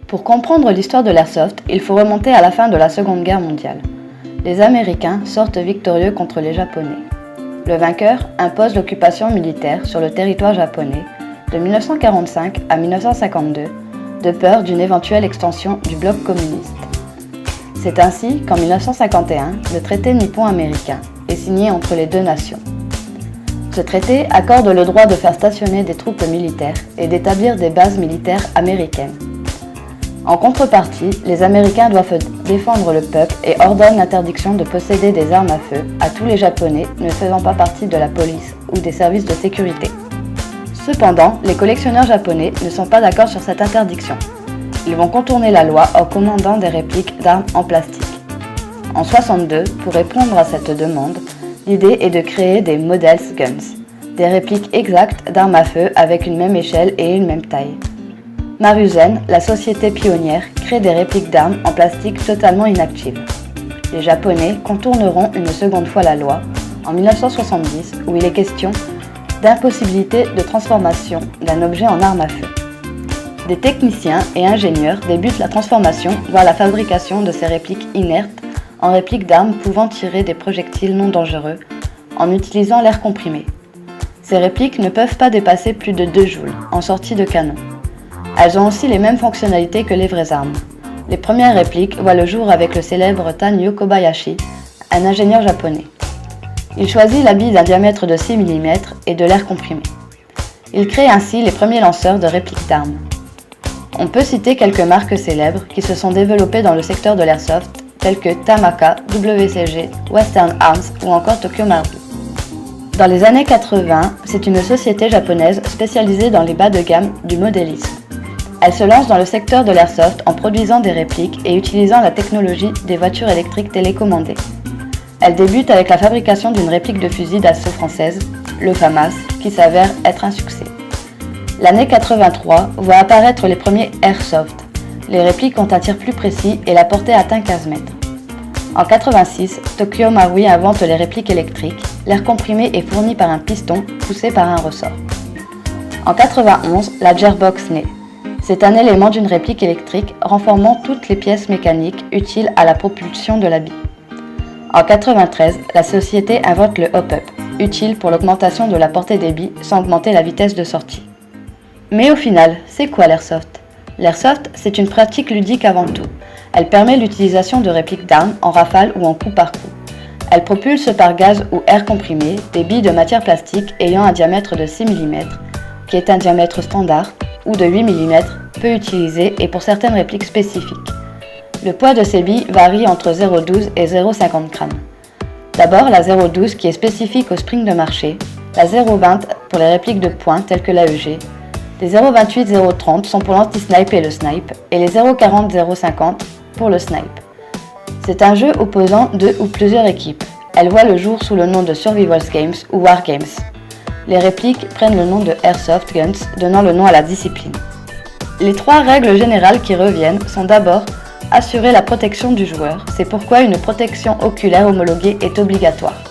Pour comprendre l'histoire de l'airsoft, il faut remonter à la fin de la Seconde Guerre mondiale. Les Américains sortent victorieux contre les Japonais. Le vainqueur impose l'occupation militaire sur le territoire japonais de 1945 à 1952, de peur d'une éventuelle extension du bloc communiste. C'est ainsi qu'en 1951, le traité nippon-américain est signé entre les deux nations. Ce traité accorde le droit de faire stationner des troupes militaires et d'établir des bases militaires américaines. En contrepartie, les Américains doivent défendre le peuple et ordonnent l'interdiction de posséder des armes à feu à tous les Japonais ne faisant pas partie de la police ou des services de sécurité. Cependant, les collectionneurs japonais ne sont pas d'accord sur cette interdiction. Ils vont contourner la loi en commandant des répliques d'armes en plastique. En 1962, pour répondre à cette demande, l'idée est de créer des Models Guns, des répliques exactes d'armes à feu avec une même échelle et une même taille. Maruzen, la société pionnière, crée des répliques d'armes en plastique totalement inactives. Les Japonais contourneront une seconde fois la loi, en 1970, où il est question d'impossibilité de transformation d'un objet en arme à feu. Des techniciens et ingénieurs débutent la transformation, voire la fabrication de ces répliques inertes en répliques d'armes pouvant tirer des projectiles non dangereux en utilisant l'air comprimé. Ces répliques ne peuvent pas dépasser plus de 2 joules en sortie de canon. Elles ont aussi les mêmes fonctionnalités que les vraies armes. Les premières répliques voient le jour avec le célèbre Tanyo Kobayashi, un ingénieur japonais. Il choisit la bille d'un diamètre de 6 mm et de l'air comprimé. Il crée ainsi les premiers lanceurs de répliques d'armes. On peut citer quelques marques célèbres qui se sont développées dans le secteur de l'airsoft, telles que Tamaka, WCG, Western Arms ou encore Tokyo Marui. Dans les années 80, c'est une société japonaise spécialisée dans les bas de gamme du modélisme. Elle se lance dans le secteur de l'airsoft en produisant des répliques et utilisant la technologie des voitures électriques télécommandées. Elle débute avec la fabrication d'une réplique de fusil d'assaut française, le FAMAS, qui s'avère être un succès. L'année 83 voit apparaître les premiers airsoft. Les répliques ont un tir plus précis et la portée atteint 15 mètres. En 86, Tokyo Marui invente les répliques électriques. L'air comprimé est fourni par un piston poussé par un ressort. En 91, la Gearbox naît. C'est un élément d'une réplique électrique renformant toutes les pièces mécaniques utiles à la propulsion de la bille. En 93, la société invente le hop-up, utile pour l'augmentation de la portée des billes sans augmenter la vitesse de sortie. Mais au final, c'est quoi l'airsoft ? L'airsoft, c'est une pratique ludique avant tout. Elle permet l'utilisation de répliques d'armes en rafale ou en coup par coup. Elle propulse par gaz ou air comprimé des billes de matière plastique ayant un diamètre de 6 mm, qui est un diamètre standard, ou de 8 mm, peu utilisé et pour certaines répliques spécifiques. Le poids de ces billes varie entre 0,12 et 0,50 g. D'abord la 0,12 qui est spécifique au spring de marché, la 0,20 pour les répliques de poing telles que l'AEG, les 0,28, 0,30 sont pour l'anti-snipe et le snipe, et les 0,40, 0,50 pour le snipe. C'est un jeu opposant 2 ou plusieurs équipes. Elle voit le jour sous le nom de Survival Games ou War Games. Les répliques prennent le nom de Airsoft Guns, donnant le nom à la discipline. Les 3 règles générales qui reviennent sont d'abord assurer la protection du joueur, c'est pourquoi une protection oculaire homologuée est obligatoire.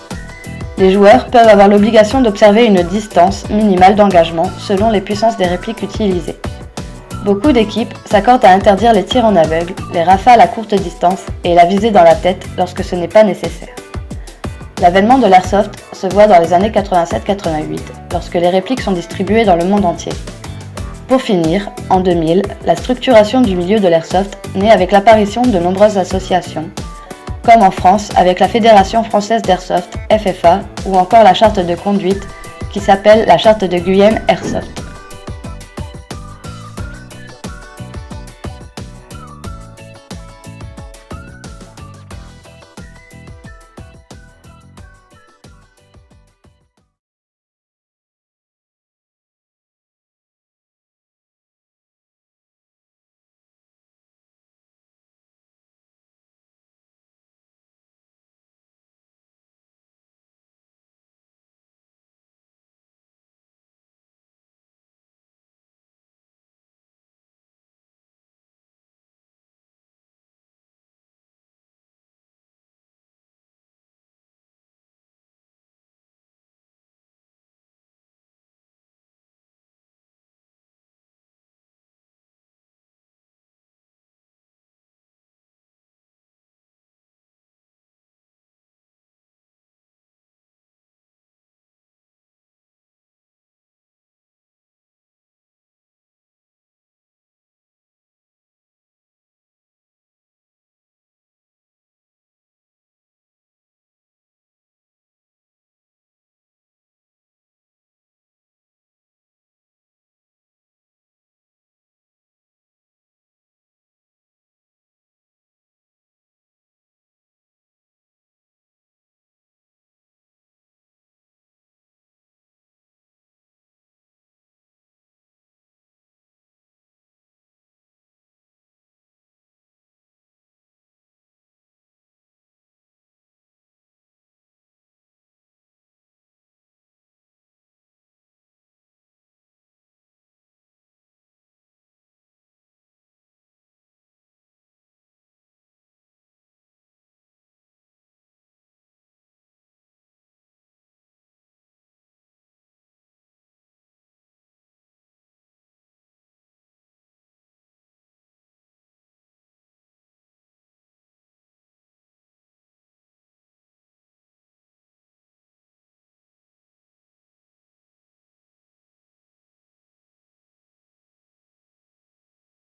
Les joueurs peuvent avoir l'obligation d'observer une distance minimale d'engagement selon les puissances des répliques utilisées. Beaucoup d'équipes s'accordent à interdire les tirs en aveugle, les rafales à courte distance et la visée dans la tête lorsque ce n'est pas nécessaire. L'avènement de l'airsoft se voit dans les années 87-88, lorsque les répliques sont distribuées dans le monde entier. Pour finir, en 2000, la structuration du milieu de l'airsoft naît avec l'apparition de nombreuses associations, comme en France avec la Fédération française d'airsoft, FFA, ou encore la charte de conduite qui s'appelle la charte de Guyenne Airsoft.